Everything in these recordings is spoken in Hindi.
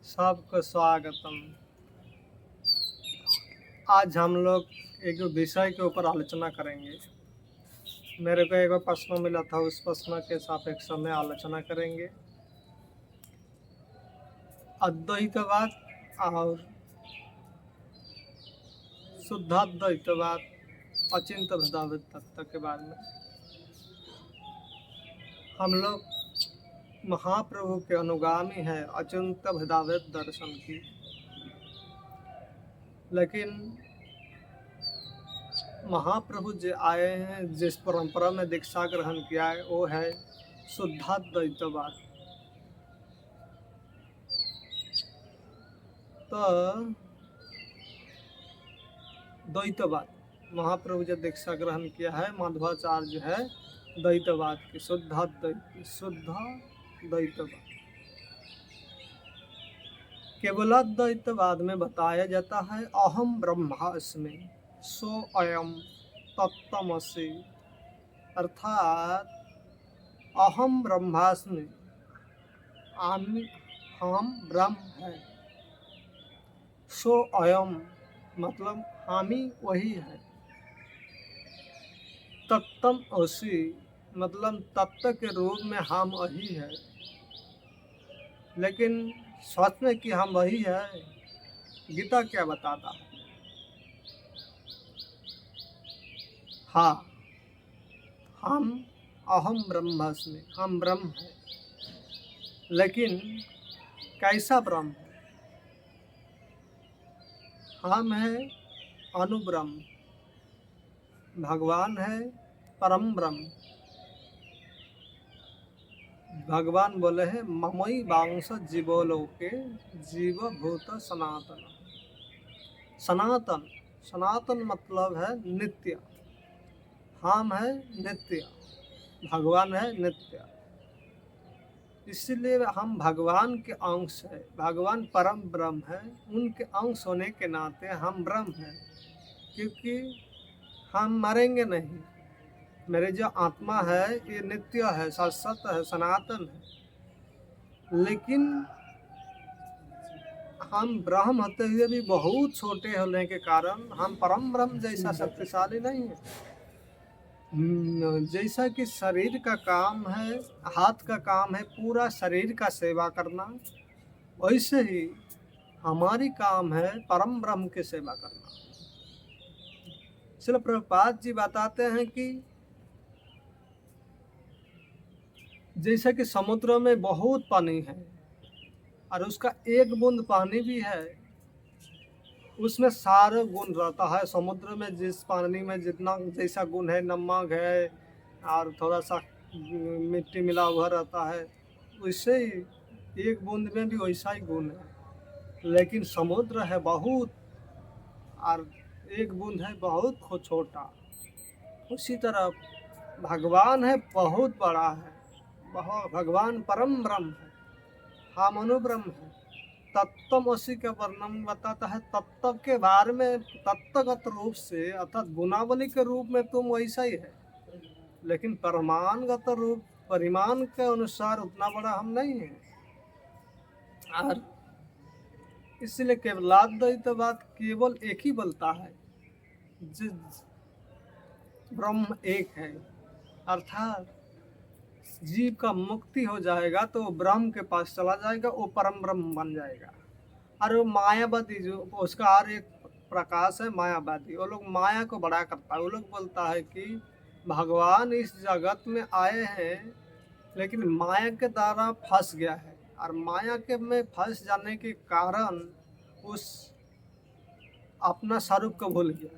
सबको स्वागतम। आज हम लोग एक विषय के ऊपर आलोचना करेंगे। मेरे को एक प्रश्न मिला था, उस प्रश्न के सापेक्ष में आलोचना करेंगे। अद्वैतवाद और शुद्धाद्वैतवाद, अचिंत्य भेदाभेद तत्व के बारे में। हम लोग महाप्रभु के अनुगामी हैं अचिंत्य भेदाभेद दर्शन की, लेकिन महाप्रभु जो आए हैं, जिस परंपरा में दीक्षा ग्रहण किया है, वो है शुद्धाद्वैतवाद। तो द्वैतवाद, महाप्रभु जो दीक्षा ग्रहण किया है माधवाचार्य है द्वैतवाद की, शुद्धाद्वैतवाद। केवलाद्वैतवाद में बताया जाता है अहम ब्रह्मास्मि सो अयम तत्त्वमसि, अर्थात अहम ब्रह्मास्मि, हम ब्रह्म है। सो अयम मतलब हामी वही है। तत्त्वमसि मतलब तत्व के रूप में हम वही है, लेकिन सच में कि हम वही है, गीता क्या बताता है? हाँ, हम अहम ब्रह्मास्मि, हम ब्रह्म है, लेकिन कैसा ब्रह्म है? हम है अनुब्रह्म, भगवान है परम ब्रह्म। भगवान बोले हैं ममई वांश जीवोलोके जीवभूत सनातन। सनातन, सनातन मतलब है नित्य। हम है नित्य, भगवान है नित्य, इसलिए हम भगवान के अंश है। भगवान परम ब्रह्म है, उनके अंश होने के नाते हम ब्रह्म हैं, क्योंकि हम मरेंगे नहीं। मेरे जो आत्मा है ये नित्य है, शाश्वत है, सनातन है। लेकिन हम ब्रह्म होते हुए भी बहुत छोटे होने के कारण हम परम ब्रह्म जैसा शक्तिशाली नहीं है। जैसा कि शरीर का काम है, हाथ का काम है पूरा शरीर का सेवा करना, वैसे ही हमारी काम है परम ब्रह्म की सेवा करना। श्रील प्रभुपाद जी बताते हैं कि जैसे कि समुद्र में बहुत पानी है और उसका एक बूंद पानी भी है, उसमें सारे गुण रहता है। समुद्र में जिस पानी में जितना जैसा गुण है, नमक है और थोड़ा सा मिट्टी मिला हुआ रहता है, वैसे ही एक बूंद में भी वैसा ही गुण है। लेकिन समुद्र है बहुत और एक बूंद है बहुत छोटा। उसी तरह भगवान है बहुत बड़ा है, भगवान परम ब्रह्म है, हम अनुब्रह्म है। तत्त्वमसि का वर्णन बताता है तत्व के बारे में। तत्वगत रूप से अर्थात गुणावली के रूप में तुम वैसा ही है, लेकिन परमाणुगत रूप परिमाण के अनुसार उतना बड़ा हम नहीं है। और इसलिए केवलाद्वैतवाद केवल एक ही बोलता है, ब्रह्म एक है। अर्थात जीव का मुक्ति हो जाएगा तो वो ब्रह्म के पास चला जाएगा, वो परम ब्रह्म बन जाएगा। और वो मायावादी जो उसका और एक प्रकाश है मायावादी, वो लोग माया को बड़ा करता है। वो लोग बोलता है कि भगवान इस जगत में आए हैं लेकिन माया के द्वारा फंस गया है, और माया के में फंस जाने के कारण उस अपना स्वरूप को भूल गया।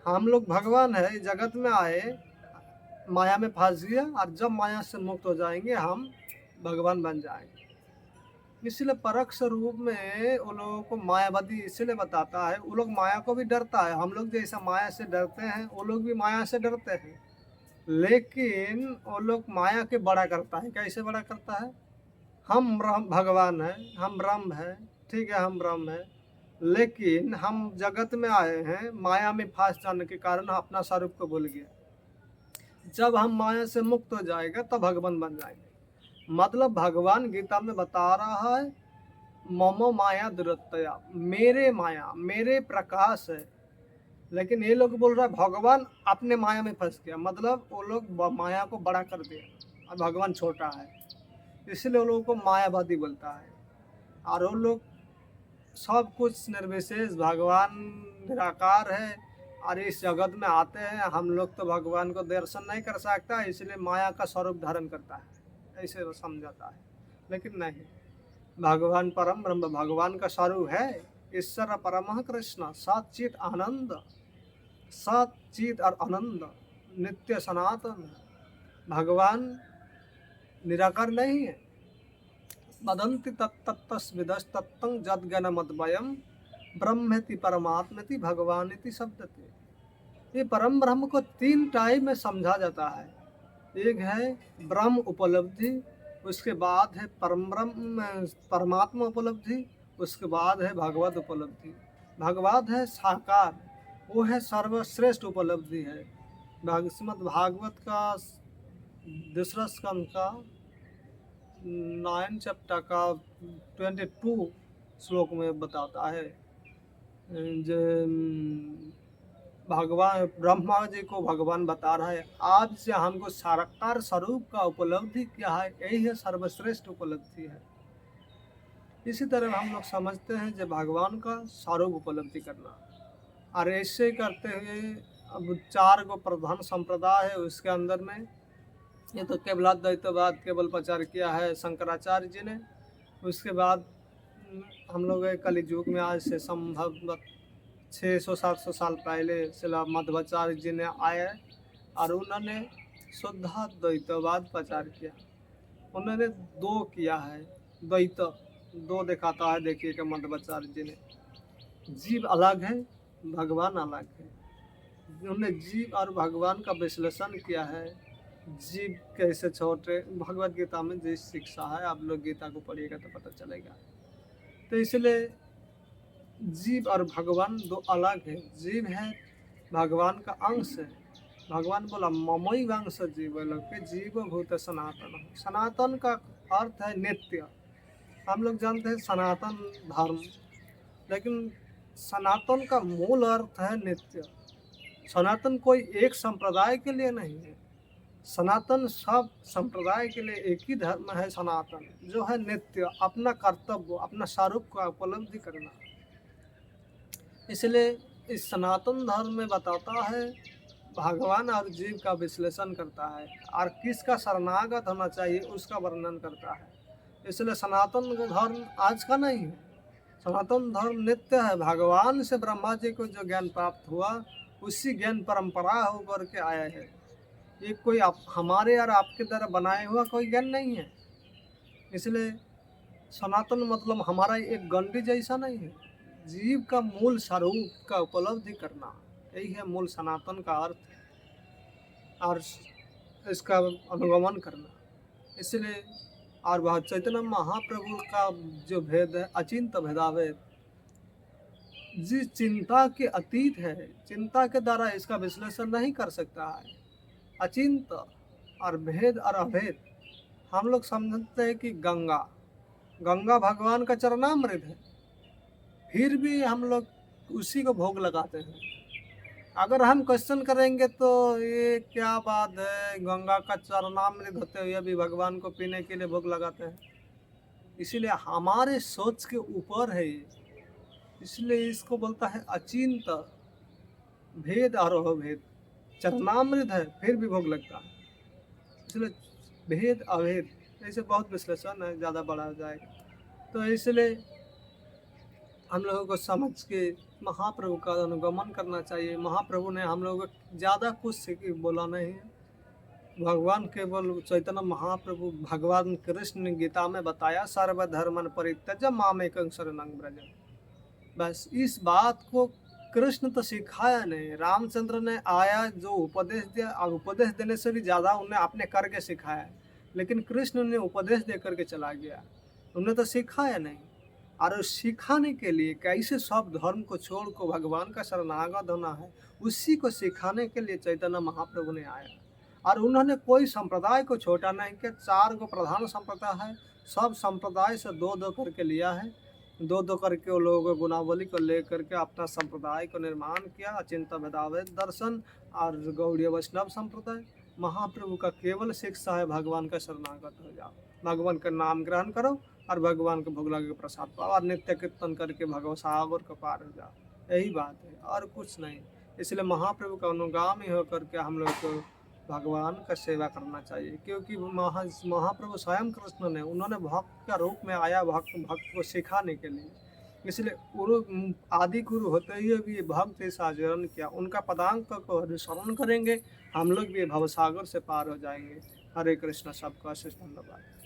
हम लोग भगवान है, जगत में आए, माया में फंस गया, और जब माया से मुक्त हो जाएंगे हम भगवान बन जाएंगे। इसलिए परोक्ष रूप में उन लोगों को मायावादी इसलिए बताता है। वो लोग माया को भी डरता है, हम लोग जैसा माया से डरते हैं वो लोग भी माया से डरते हैं, लेकिन वो लोग माया के बड़ा करता है। कैसे बड़ा करता है? हम भगवान है, हम ब्रह्म है, ठीक है हम ब्रह्म है, लेकिन हम जगत में आए हैं, माया में फंस जाने के कारण अपना स्वरूप को भूल गया। जब हम माया से मुक्त हो जाएगा तब भगवान बन जाएंगे। मतलब भगवान गीता में बता रहा है मम माया दुरत्तया, मेरे माया, मेरे प्रकाश है। लेकिन ये लोग बोल रहा है भगवान अपने माया में फंस गया, मतलब वो लोग माया को बड़ा कर दिया और भगवान छोटा है, इसलिए वो लोगों को मायावादी बोलता है। और वो लोग सब कुछ निर्विशेष भगवान निराकार है और इस जगत में आते हैं, हम लोग तो भगवान को दर्शन नहीं कर सकता, इसलिए माया का स्वरूप धारण करता है, ऐसे वो समझाता है। लेकिन नहीं, भगवान परम ब्रह्म भगवान का स्वरूप है, ईश्वर परम कृष्ण सच्चित आनंद, सच्चित और आनंद, नित्य सनातन। भगवान निराकार नहीं है। वदन्ति तत्तस्विदस्तत्तं जद्गणमद्वयं ब्रह्मेति परमात्मेति भगवानिति शब्दते। ये परम ब्रह्म को 3 टाइप में समझा जाता है। एक है ब्रह्म उपलब्धि, उसके बाद है परम ब्रह्म परमात्मा उपलब्धि, उसके बाद है भगवत उपलब्धि। भगवत है साकार, वो है सर्वश्रेष्ठ उपलब्धि है। श्रीमद् भागवत का दूसरा स्कंद का 9 चैप्टर का 22 श्लोक में बताता है जो भगवान ब्रह्मा जी को भगवान बता रहा है, आज से हमको साकार स्वरूप का उपलब्धि क्या है, यही है सर्वश्रेष्ठ उपलब्धि है। इसी तरह हम लोग समझते हैं जो भगवान का स्वरूप उपलब्धि करना, और ऐसे करते हुए अब 4 गो प्रधान संप्रदाय है, उसके अंदर में ये तो केवलाद्वैतवाद केवल प्रचार किया है शंकराचार्य जी ने। उसके बाद हम लोग कलि युग में आज से संभव 600-700 साल पहले शिला मध्वाचार्य जी ने आए और उन्होंने शुद्धाद्वैतवाद प्रचार किया। उन्होंने 2 किया है, द्वैत 2 दिखाता है। देखिए कि मध्वाचार्य जी ने जीव अलग है, भगवान अलग है। उन्होंने जीव और भगवान का विश्लेषण किया है। जीव कैसे छोटे, भगवत गीता में जिस शिक्षा है, आप लोग गीता को पढ़िएगा तो पता चलेगा। तो इसलिए जीव और भगवान 2 अलग है। जीव है भगवान का अंश है। भगवान बोला ममई अंश जीव लोग जीव भूत सनातन। सनातन का अर्थ है नित्य। हम लोग जानते हैं सनातन धर्म, लेकिन सनातन का मूल अर्थ है नित्य। सनातन कोई एक संप्रदाय के लिए नहीं है, सनातन सब संप्रदाय के लिए एक ही धर्म है सनातन, जो है नित्य, अपना कर्तव्य, अपना स्वरूप का उपलब्धि करना। इसलिए इस सनातन धर्म में बताता है, भगवान और जीव का विश्लेषण करता है और किसका शरणागत होना चाहिए उसका वर्णन करता है। इसलिए सनातन धर्म आज का नहीं है, सनातन धर्म नित्य है। भगवान से ब्रह्मा जी को जो ज्ञान प्राप्त हुआ उसी ज्ञान परंपरा होकर के आया है। ये कोई हमारे और आपके द्वारा बनाया हुआ कोई ज्ञान नहीं है। इसलिए सनातन मतलब हमारा एक गंडी जैसा नहीं है, जीव का मूल स्वरूप का उपलब्धि करना, यही है मूल सनातन का अर्थ और इसका अनुगमन करना। इसलिए और वह चैतन्य महाप्रभु का जो भेद है अचिंत भेदाभेद, जिस चिंता के अतीत है, चिंता के द्वारा इसका विश्लेषण नहीं कर सकता है। अचिंत और भेद और अभेद हम लोग समझते हैं कि गंगा गंगा भगवान का चरणामृत है, फिर भी हम लोग उसी को भोग लगाते हैं। अगर हम क्वेश्चन करेंगे तो ये क्या बात है, गंगा का चरणामृत होते हुए भी भगवान को पीने के लिए भोग लगाते हैं। इसीलिए हमारे सोच के ऊपर है ये, इसलिए इसको बोलता है अचिंत भेद और अभेद। चरणामृत है फिर भी भोग लगता है, इसलिए भेद अभेद ऐसे बहुत विश्लेषण है, ज़्यादा बढ़ा जाएगा। तो इसलिए हम लोगों को समझ के महाप्रभु का अनुगमन करना चाहिए। महाप्रभु ने हम लोगों को ज़्यादा कुछ बोला नहीं है। भगवान केवल चैतन्य महाप्रभु भगवान कृष्ण ने गीता में बताया सर्वधर्मन परित्यज्य मामेकं शरणं व्रज। बस इस बात को कृष्ण तो सिखाया नहीं, रामचंद्र ने आया जो उपदेश दिया, और उपदेश देने से भी ज़्यादा उन्हें अपने करके सिखाया। लेकिन कृष्ण ने उपदेश दे करके चला गया, उन्हें तो सिखाया नहीं। और सिखाने के लिए कैसे सब धर्म को छोड़ को भगवान का शरणागत होना है, उसी को सिखाने के लिए चैतन्य महाप्रभु ने आया। और उन्होंने कोई संप्रदाय को छोटा नहीं कि 4 गो प्रधान संप्रदाय है, सब संप्रदाय से 2-2 करके लिया है दो दो करके वो लोग गुणावली को लेकर के अपना संप्रदाय को निर्माण किया, अचिंत्य भेदाभेद दर्शन और गौड़ीय वैष्णव संप्रदाय। महाप्रभु का केवल शिक्षा है, भगवान का शरणागत हो जाओ, भगवान का नाम ग्रहण करो और भगवान के भोग लगे प्रसाद पाओ और नित्य कीर्तन करके भगवत सागर को पार हो जाओ। यही बात है और कुछ नहीं। इसलिए महाप्रभु का अनुगामी होकर के हम लोग को भगवान का सेवा करना चाहिए, क्योंकि महाप्रभु स्वयं कृष्ण ने, उन्होंने भक्त का रूप में आया भक्त को सिखाने के लिए। इसलिए गुरु आदि गुरु होते हुए भी भक्त जैसा आचरण किया, उनका पदांक को अनुसरण करेंगे, हम लोग भी भवसागर से पार हो जाएंगे। हरे कृष्ण, सबका आशीष, धन्यवाद।